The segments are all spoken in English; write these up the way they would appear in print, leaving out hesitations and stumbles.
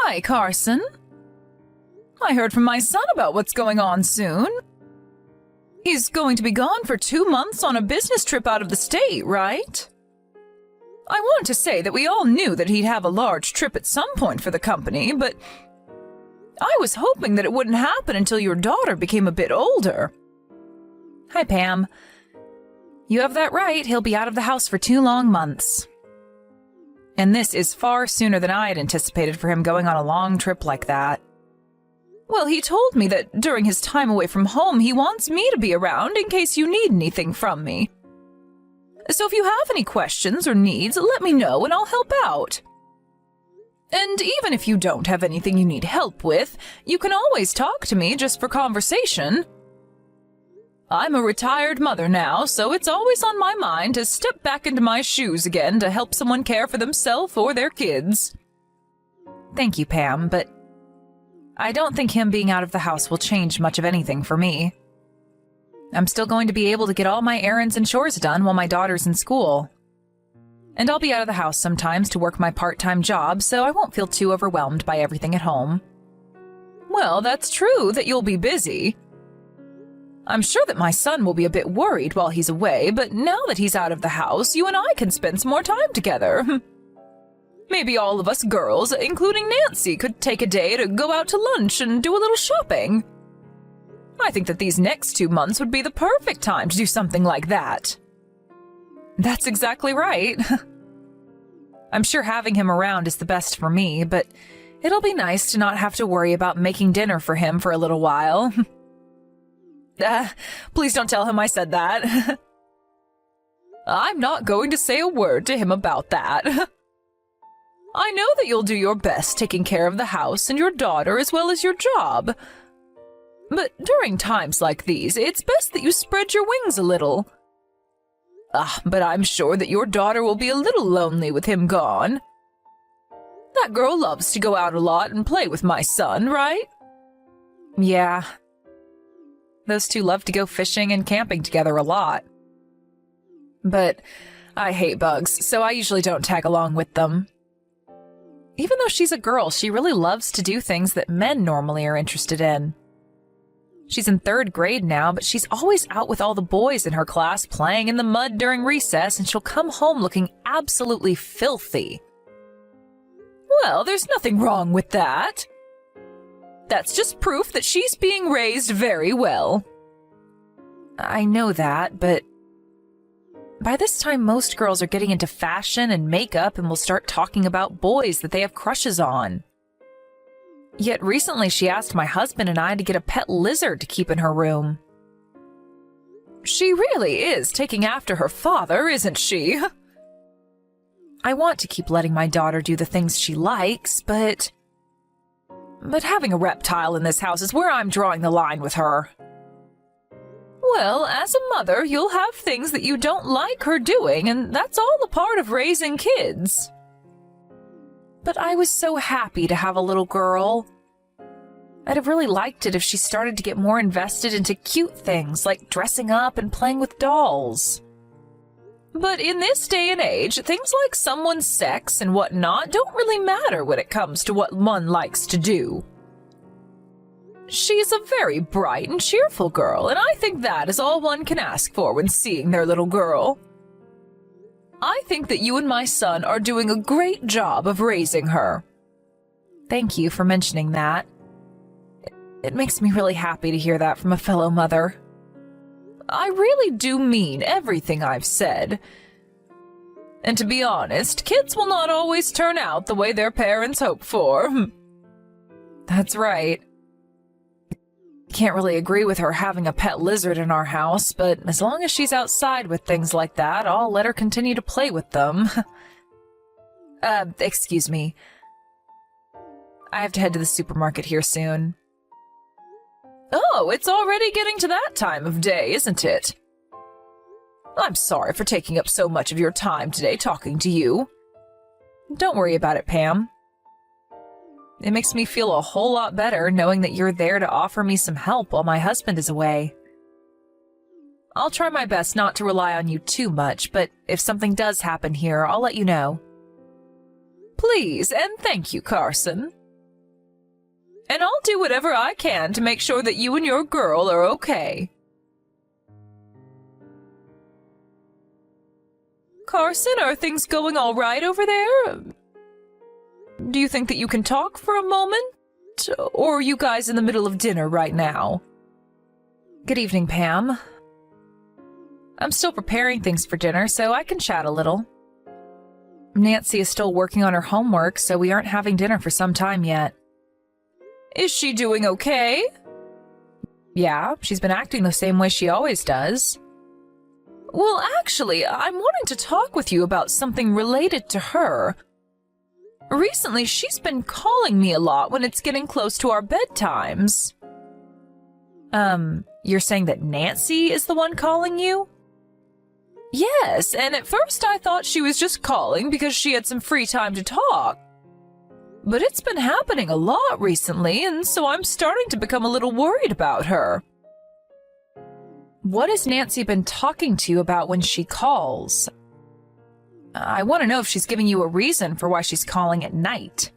Hi, Carson. I heard from my son about what's going on soon. He's going to be gone for 2 months on a business trip out of the state, right? I want to say that we all knew that he'd have a large trip at some point for the company, but I was hoping that it wouldn't happen until your daughter became a bit older. Hi, Pam. You have that right. He'll be out of the house for 2 long months. And this is far sooner than I had anticipated for him going on a long trip like that. Well, he told me that during his time away from home, he wants me to be around in case you need anything from me. So if you have any questions or needs, let me know and I'll help out. And even if you don't have anything you need help with, you can always talk to me just for conversation. I'm a retired mother now, so it's always on my mind to step back into my shoes again to help someone care for themselves or their kids. Thank you, Pam, but I don't think him being out of the house will change much of anything for me. I'm still going to be able to get all my errands and chores done while my daughter's in school. And I'll be out of the house sometimes to work my part-time job, so I won't feel too overwhelmed by everything at home. Well, that's true that you'll be busy. I'm sure that my son will be a bit worried while he's away, but now that he's out of the house, you and I can spend some more time together. Maybe all of us girls, including Nancy, could take a day to go out to lunch and do a little shopping. I think that these next 2 months would be the perfect time to do something like that. That's exactly right. I'm sure having him around is the best for me, but it'll be nice to not have to worry about making dinner for him for a little while. Please don't tell him I said that. I'm not going to say a word to him about that. I know that you'll do your best taking care of the house and your daughter as well as your job. But during times like these, it's best that you spread your wings a little. But I'm sure that your daughter will be a little lonely with him gone. That girl loves to go out a lot and play with my son, right? Yeah. Those two love to go fishing and camping together a lot. But I hate bugs, so I usually don't tag along with them. Even though she's a girl, she really loves to do things that men normally are interested in. She's in 3rd grade now, but she's always out with all the boys in her class playing in the mud during recess, and she'll come home looking absolutely filthy. Well, there's nothing wrong with that. That's just proof that she's being raised very well. I know that, but by this time most girls are getting into fashion and makeup and will start talking about boys that they have crushes on. Yet recently she asked my husband and I to get a pet lizard to keep in her room. She really is taking after her father, isn't she? I want to keep letting my daughter do the things she likes, but having a reptile in this house is where I'm drawing the line with her. Well, as a mother, you'll have things that you don't like her doing, and that's all a part of raising kids. But I was so happy to have a little girl. I'd have really liked it if she started to get more invested into cute things like dressing up and playing with dolls. But in this day and age, things like someone's sex and whatnot don't really matter when it comes to what one likes to do. She's a very bright and cheerful girl, and I think that is all one can ask for when seeing their little girl. I think that you and my son are doing a great job of raising her. Thank you for mentioning that. It makes me really happy to hear that from a fellow mother. I really do mean everything I've said. And to be honest, kids will not always turn out the way their parents hope for. That's right. Can't really agree with her having a pet lizard in our house, but as long as she's outside with things like that, I'll let her continue to play with them. Excuse me. I have to head to the supermarket here soon. Oh, it's already getting to that time of day, isn't it? I'm sorry for taking up so much of your time today talking to you. Don't worry about it, Pam. It makes me feel a whole lot better knowing that you're there to offer me some help while my husband is away. I'll try my best not to rely on you too much, but if something does happen here, I'll let you know. Please, and thank you, Carson. And I'll do whatever I can to make sure that you and your girl are okay. Carson, are things going all right over there? Do you think that you can talk for a moment? Or are you guys in the middle of dinner right now? Good evening, Pam. I'm still preparing things for dinner, so I can chat a little. Nancy is still working on her homework, so we aren't having dinner for some time yet. Is she doing okay? Yeah, she's been acting the same way she always does. Well, actually, I'm wanting to talk with you about something related to her. Recently, she's been calling me a lot when it's getting close to our bedtimes. You're saying that Nancy is the one calling you? Yes, and at first I thought she was just calling because she had some free time to talk. But it's been happening a lot recently, and so I'm starting to become a little worried about her. What has Nancy been talking to you about when she calls? I want to know if she's giving you a reason for why she's calling at night.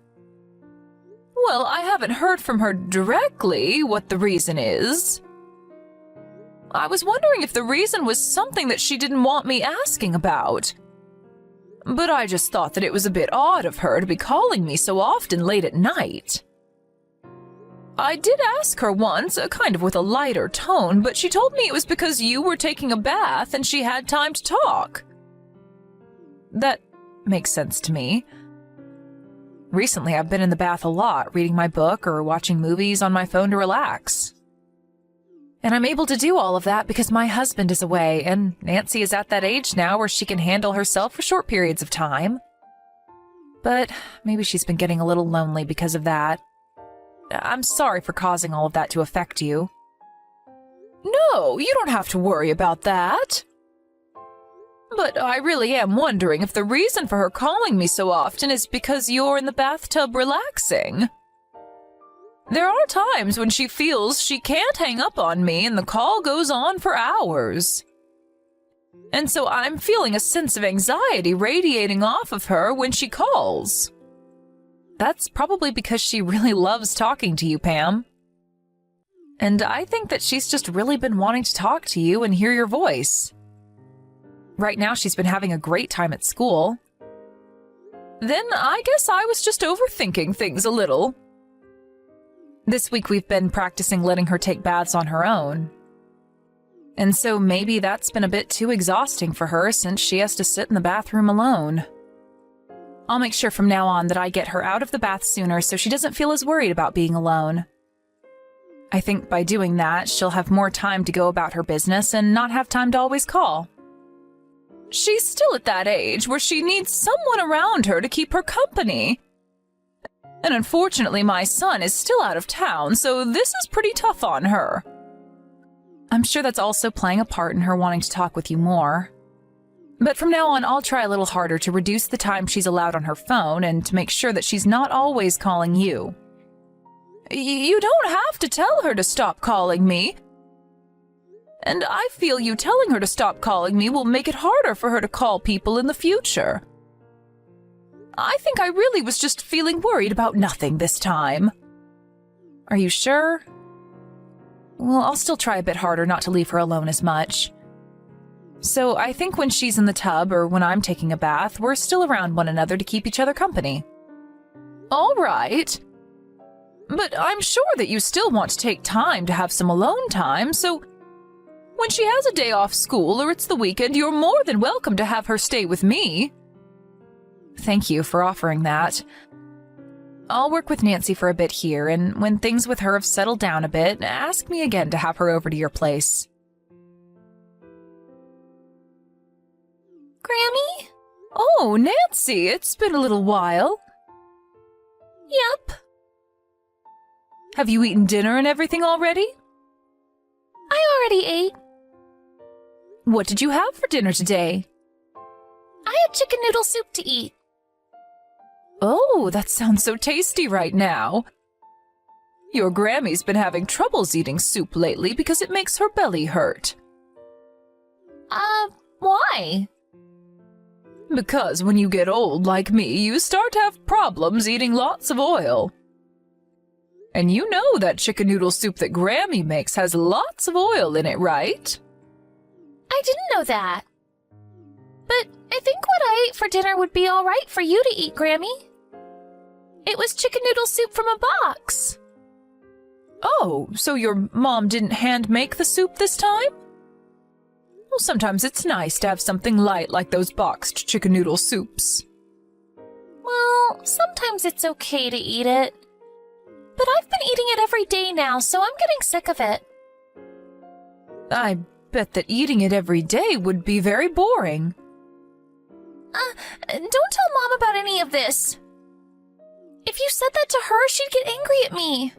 Well, I haven't heard from her directly what the reason is. I was wondering if the reason was something that she didn't want me asking about. But I just thought that it was a bit odd of her to be calling me so often late at night. I did ask her once, kind of with a lighter tone, but she told me it was because you were taking a bath and she had time to talk. That makes sense to me. Recently, I've been in the bath a lot, reading my book or watching movies on my phone to relax. And I'm able to do all of that because my husband is away, and Nancy is at that age now where she can handle herself for short periods of time. But maybe she's been getting a little lonely because of that. I'm sorry for causing all of that to affect you. No, you don't have to worry about that. But I really am wondering if the reason for her calling me so often is because you're in the bathtub relaxing. There are times when she feels she can't hang up on me and the call goes on for hours. And so I'm feeling a sense of anxiety radiating off of her when she calls. That's probably because she really loves talking to you, Pam. And I think that she's just really been wanting to talk to you and hear your voice. Right now she's been having a great time at school. Then I guess I was just overthinking things a little. This week we've been practicing letting her take baths on her own. And so maybe that's been a bit too exhausting for her since she has to sit in the bathroom alone. I'll make sure from now on that I get her out of the bath sooner so she doesn't feel as worried about being alone. I think by doing that, she'll have more time to go about her business and not have time to always call. She's still at that age where she needs someone around her to keep her company. And unfortunately, my son is still out of town, so this is pretty tough on her. I'm sure that's also playing a part in her wanting to talk with you more. But from now on, I'll try a little harder to reduce the time she's allowed on her phone and to make sure that she's not always calling you. You don't have to tell her to stop calling me. And I feel you telling her to stop calling me will make it harder for her to call people in the future. I think I really was just feeling worried about nothing this time. Are you sure? Well, I'll still try a bit harder not to leave her alone as much. So I think when she's in the tub or when I'm taking a bath, we're still around one another to keep each other company. All right. But I'm sure that you still want to take time to have some alone time, so when she has a day off school or it's the weekend, you're more than welcome to have her stay with me. Thank you for offering that. I'll work with Nancy for a bit here, and when things with her have settled down a bit, ask me again to have her over to your place. Grammy? Oh, Nancy, it's been a little while. Yep. Have you eaten dinner and everything already? I already ate. What did you have for dinner today? I had chicken noodle soup to eat. Oh, that sounds so tasty right now. Your Grammy's been having troubles eating soup lately because it makes her belly hurt. Why? Because when you get old like me, you start to have problems eating lots of oil. And you know that chicken noodle soup that Grammy makes has lots of oil in it, right? I didn't know that. But I think what I ate for dinner would be all right for you to eat, Grammy. It was chicken noodle soup from a box. Oh, so your mom didn't hand make the soup this time? Well, sometimes it's nice to have something light like those boxed chicken noodle soups. Well, sometimes it's okay to eat it. But I've been eating it every day now, so I'm getting sick of it. I bet that eating it every day would be very boring. Don't tell Mom about any of this. If you said that to her, she'd get angry at me.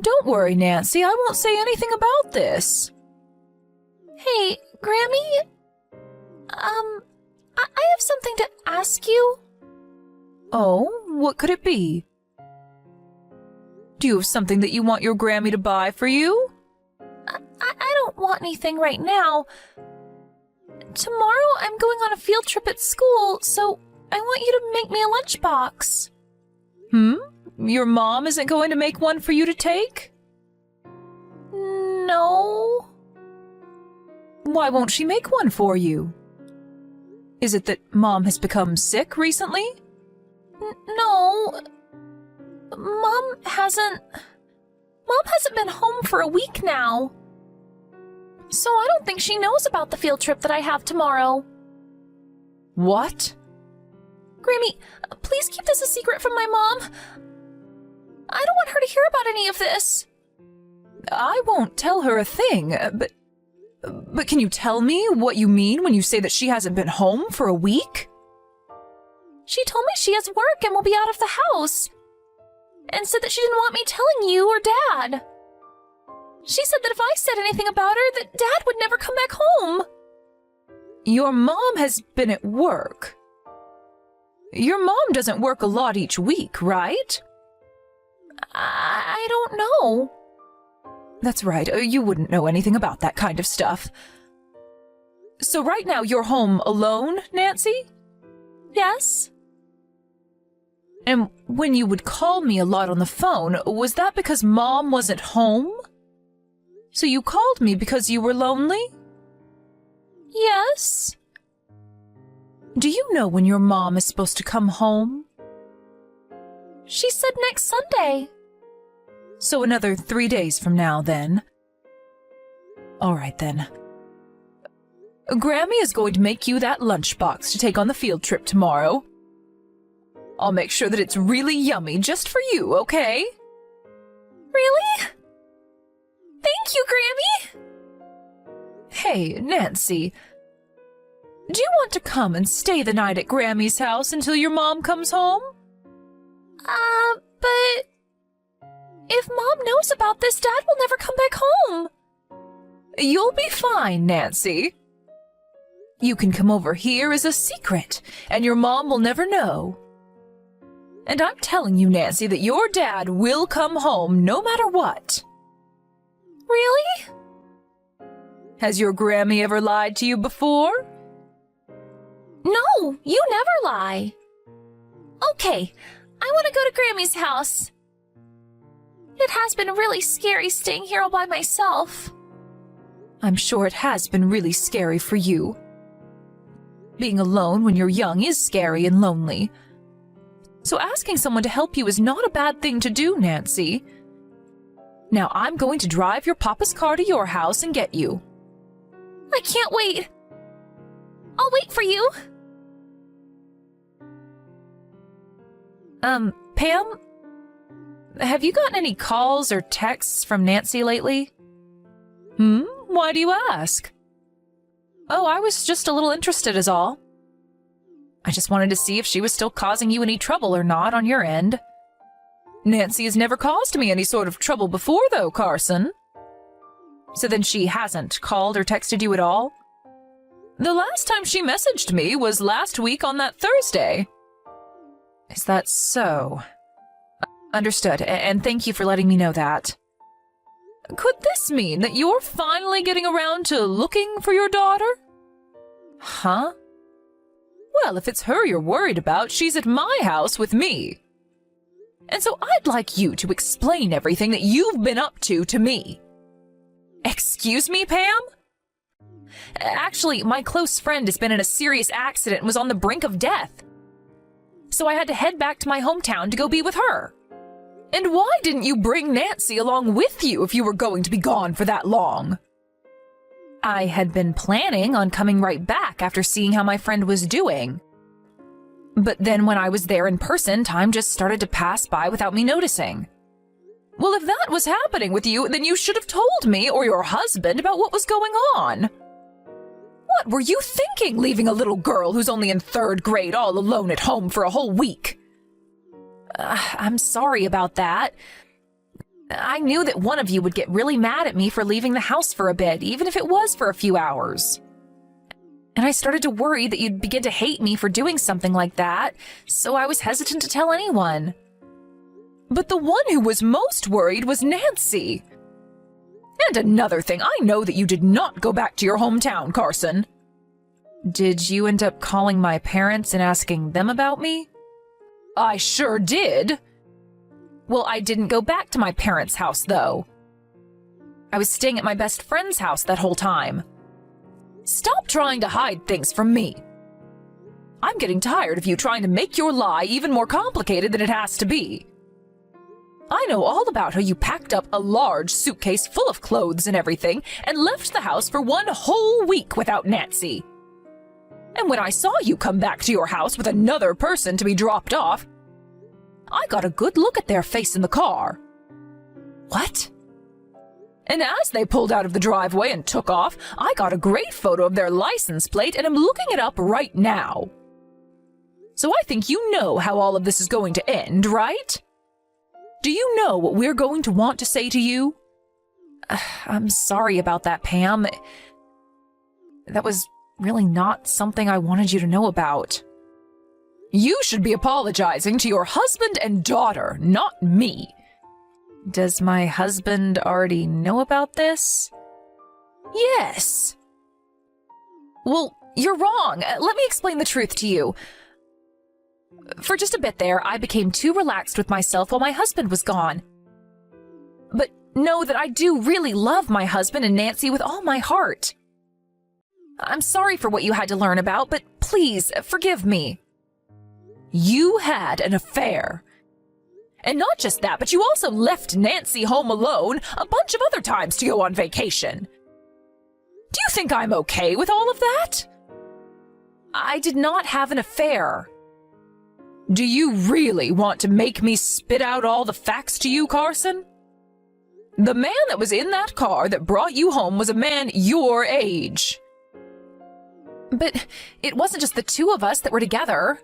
Don't worry, Nancy. I won't say anything about this. Hey, Grammy? I have something to ask you. Oh, what could it be? Do you have something that you want your Grammy to buy for you? I don't want anything right now. Tomorrow I'm going on a field trip at school, so I want you to make me a lunchbox. Your mom isn't going to make one for you to take? No. Why won't she make one for you? Is it that Mom has become sick recently? No. Mom hasn't been home for a week now. So I don't think she knows about the field trip that I have tomorrow. What? Grammy, please keep this a secret from my mom. I don't want her to hear about any of this. I won't tell her a thing, but can you tell me what you mean when you say that she hasn't been home for a week? She told me she has work and will be out of the house, and said that she didn't want me telling you or Dad. She said that if I said anything about her, that Dad would never come back home. Your mom has been at work. Your mom doesn't work a lot each week, right? I don't know. That's right, you wouldn't know anything about that kind of stuff. So right now you're home alone, Nancy? Yes. And when you would call me a lot on the phone, was that because Mom wasn't home? So you called me because you were lonely? Yes. Do you know when your mom is supposed to come home? She said next Sunday. So another 3 days from now, then. All right, then. Grammy is going to make you that lunchbox to take on the field trip tomorrow. I'll make sure that it's really yummy just for you, okay? Really? Thank you, Grammy! Hey, Nancy. Do you want to come and stay the night at Grammy's house until your mom comes home? But if Mom knows about this, Dad will never come back home. You'll be fine, Nancy. You can come over here as a secret, and your mom will never know. And I'm telling you, Nancy, that your dad will come home no matter what. Really? Has your Grammy ever lied to you before? No, you never lie. Okay, I want to go to Grammy's house. It has been really scary staying here all by myself. I'm sure it has been really scary for you. Being alone when you're young is scary and lonely. So asking someone to help you is not a bad thing to do, Nancy. Now I'm going to drive your papa's car to your house and get you. I can't wait. I'll wait for you. Pam? Have you gotten any calls or texts from Nancy lately? Why do you ask? Oh, I was just a little interested is all. I just wanted to see if she was still causing you any trouble or not on your end. Nancy has never caused me any sort of trouble before, though, Carson. So then she hasn't called or texted you at all? The last time she messaged me was last week on that Thursday. Is that so? Understood, and thank you for letting me know that. Could this mean that you're finally getting around to looking for your daughter? Huh? Well, if it's her you're worried about, she's at my house with me. And so I'd like you to explain everything that you've been up to me. Excuse me, Pam? Actually, my close friend has been in a serious accident and was on the brink of death. So I had to head back to my hometown to go be with her. And why didn't you bring Nancy along with you if you were going to be gone for that long? I had been planning on coming right back after seeing how my friend was doing. But then when I was there in person, time just started to pass by without me noticing. Well, if that was happening with you, then you should have told me or your husband about what was going on. What were you thinking, leaving a little girl who's only in 3rd grade all alone at home for a whole week? I'm sorry about that. I knew that one of you would get really mad at me for leaving the house for a bit, even if it was for a few hours. And I started to worry that you'd begin to hate me for doing something like that, so I was hesitant to tell anyone. But the one who was most worried was Nancy. And another thing, I know that you did not go back to your hometown, Carson. Did you end up calling my parents and asking them about me? I sure did. Well, I didn't go back to my parents' house, though. I was staying at my best friend's house that whole time. Stop trying to hide things from me. I'm getting tired of you trying to make your lie even more complicated than it has to be. I know all about how you packed up a large suitcase full of clothes and everything and left the house for 1 whole week without Nancy. And when I saw you come back to your house with another person to be dropped off, I got a good look at their face in the car. What? And as they pulled out of the driveway and took off, I got a great photo of their license plate and am looking it up right now. So I think you know how all of this is going to end, right? Do you know what we're going to want to say to you? I'm sorry about that, Pam. That was really not something I wanted you to know about. You should be apologizing to your husband and daughter, not me. Does my husband already know about this? Yes. Well, you're wrong. Let me explain the truth to you. For just a bit there, I became too relaxed with myself while my husband was gone. But know that I do really love my husband and Nancy with all my heart. I'm sorry for what you had to learn about, but please forgive me. You had an affair. And not just that, but you also left Nancy home alone a bunch of other times to go on vacation. Do you think I'm okay with all of that? I did not have an affair. Do you really want to make me spit out all the facts to you, Carson? The man that was in that car that brought you home was a man your age. But it wasn't just the two of us that were together.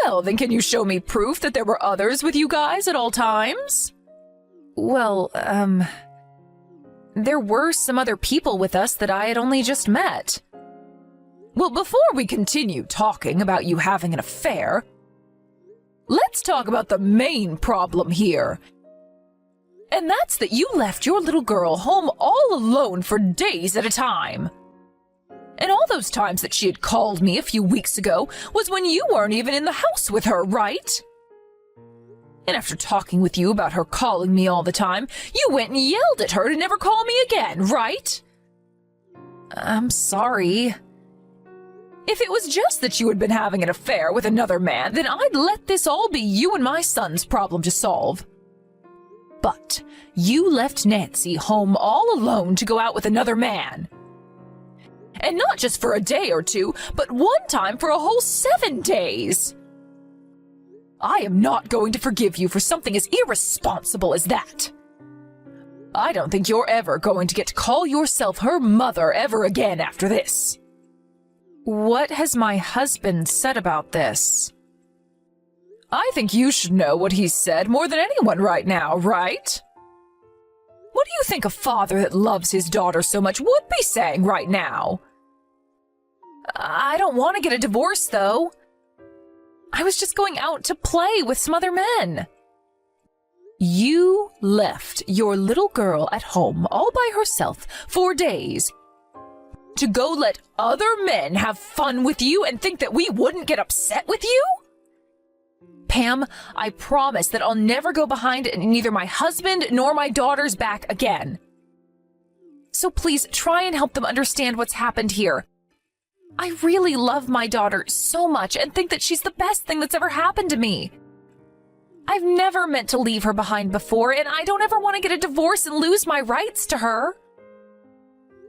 Well, then can you show me proof that there were others with you guys at all times? Well, there were some other people with us that I had only just met. Well, before we continue talking about you having an affair, let's talk about the main problem here. And that's that you left your little girl home all alone for days at a time. And all those times that she had called me a few weeks ago was when you weren't even in the house with her, right? And after talking with you about her calling me all the time, you went and yelled at her to never call me again, right? I'm sorry. If it was just that you had been having an affair with another man, then I'd let this all be you and my son's problem to solve. But you left Nancy home all alone to go out with another man. And not just for a day or two, but one time for a whole 7 days. I am not going to forgive you for something as irresponsible as that. I don't think you're ever going to get to call yourself her mother ever again after this. What has my husband said about this? I think you should know what he's said more than anyone right now, right? What do you think a father that loves his daughter so much would be saying right now? I don't want to get a divorce, though. I was just going out to play with some other men. You left your little girl at home all by herself for days to go let other men have fun with you and think that we wouldn't get upset with you? Pam, I promise that I'll never go behind neither my husband nor my daughter's back again. So please try and help them understand what's happened here. I really love my daughter so much and think that she's the best thing that's ever happened to me. I've never meant to leave her behind before, and I don't ever want to get a divorce and lose my rights to her.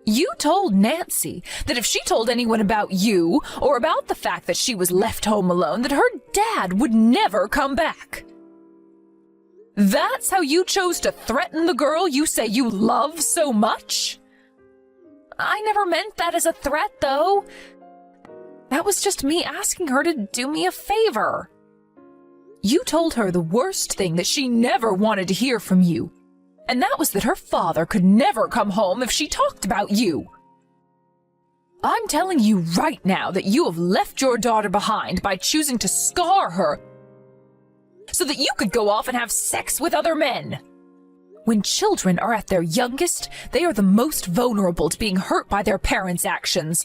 You told Nancy that if she told anyone about you or about the fact that she was left home alone, that her dad would never come back. That's how you chose to threaten the girl you say you love so much? I never meant that as a threat, though. That was just me asking her to do me a favor. You told her the worst thing that she never wanted to hear from you, and that was that her father could never come home if she talked about you. I'm telling you right now that you have left your daughter behind by choosing to scar her so that you could go off and have sex with other men. When children are at their youngest, they are the most vulnerable to being hurt by their parents' actions.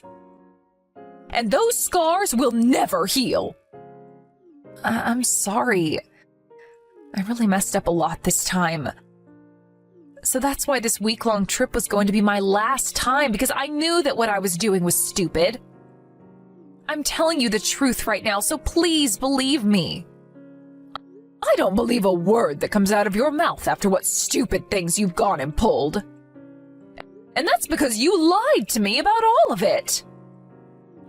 And those scars will never heal. I'm sorry. I really messed up a lot this time. So that's why this week-long trip was going to be my last time, because I knew that what I was doing was stupid. I'm telling you the truth right now, so please believe me. I don't believe a word that comes out of your mouth after what stupid things you've gone and pulled. And that's because you lied to me about all of it.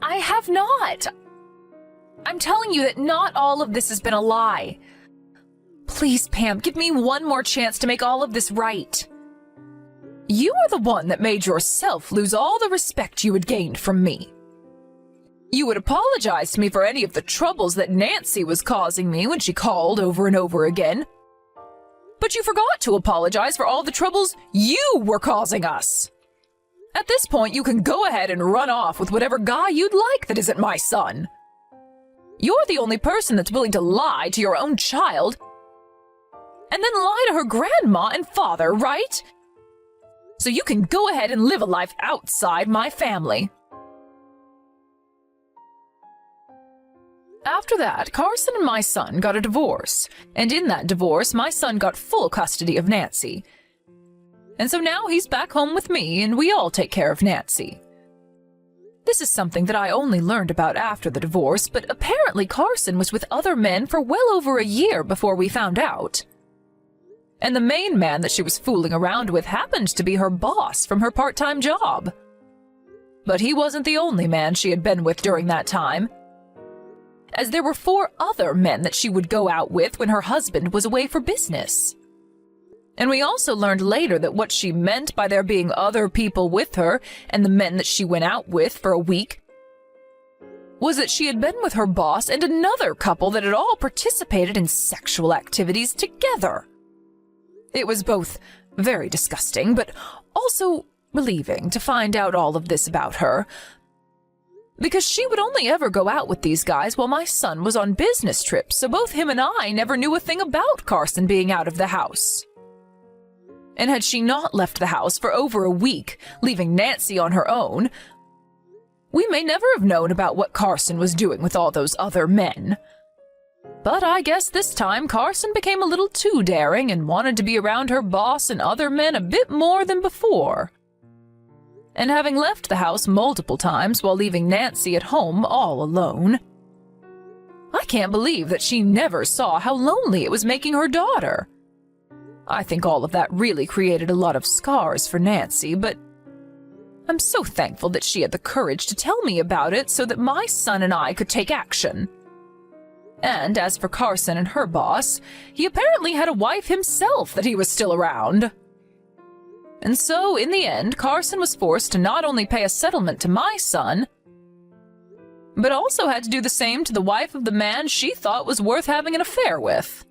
I have not. I'm telling you that not all of this has been a lie. Please, Pam, give me one more chance to make all of this right. You are the one that made yourself lose all the respect you had gained from me. You would apologize to me for any of the troubles that Nancy was causing me when she called over and over again. But you forgot to apologize for all the troubles you were causing us. At this point, you can go ahead and run off with whatever guy you'd like that isn't my son. You're the only person that's willing to lie to your own child and then lie to her grandma and father, right? So you can go ahead and live a life outside my family. After that, Carson and my son got a divorce, and in that divorce, my son got full custody of Nancy. And so now he's back home with me, and we all take care of Nancy. This is something that I only learned about after the divorce, but apparently Carson was with other men for well over a year before we found out. And the main man that she was fooling around with happened to be her boss from her part-time job. But he wasn't the only man she had been with during that time, as there were 4 other men that she would go out with when her husband was away for business. And we also learned later that what she meant by there being other people with her and the men that she went out with for a week was that she had been with her boss and another couple that had all participated in sexual activities together. It was both very disgusting, but also relieving to find out all of this about her, because she would only ever go out with these guys while my son was on business trips, so both him and I never knew a thing about Carson being out of the house. And had she not left the house for over a week, leaving Nancy on her own, we may never have known about what Carson was doing with all those other men. But I guess this time Carson became a little too daring and wanted to be around her boss and other men a bit more than before. And having left the house multiple times while leaving Nancy at home all alone, I can't believe that she never saw how lonely it was making her daughter. I think all of that really created a lot of scars for Nancy, but I'm so thankful that she had the courage to tell me about it so that my son and I could take action. And as for Carson and her boss, he apparently had a wife himself that he was still around. And so, in the end, Carson was forced to not only pay a settlement to my son, but also had to do the same to the wife of the man she thought was worth having an affair with.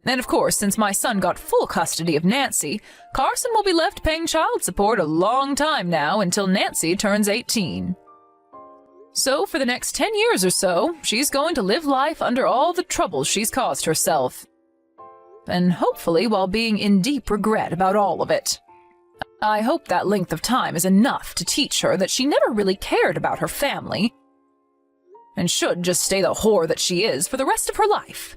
And of course, since my son got full custody of Nancy, Carson will be left paying child support a long time now until Nancy turns 18. So for the next 10 years or so, she's going to live life under all the troubles she's caused herself. And hopefully while being in deep regret about all of it. I hope that length of time is enough to teach her that she never really cared about her family, and should just stay the whore that she is for the rest of her life.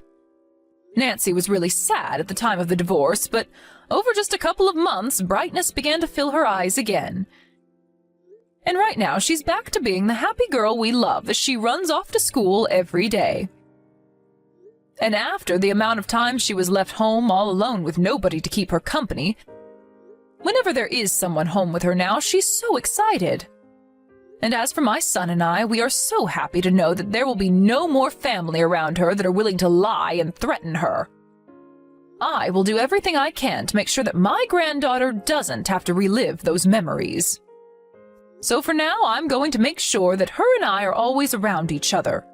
Nancy was really sad at the time of the divorce, but over just a couple of months, brightness began to fill her eyes again. And right now, she's back to being the happy girl we love as she runs off to school every day. And after the amount of time she was left home all alone with nobody to keep her company, whenever there is someone home with her now, she's so excited. And as for my son and I, we are so happy to know that there will be no more family around her that are willing to lie and threaten her. I will do everything I can to make sure that my granddaughter doesn't have to relive those memories. So for now, I'm going to make sure that her and I are always around each other,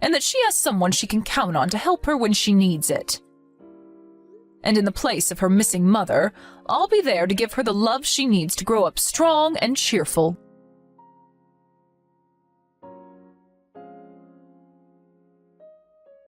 and that she has someone she can count on to help her when she needs it. And in the place of her missing mother, I'll be there to give her the love she needs to grow up strong and cheerful.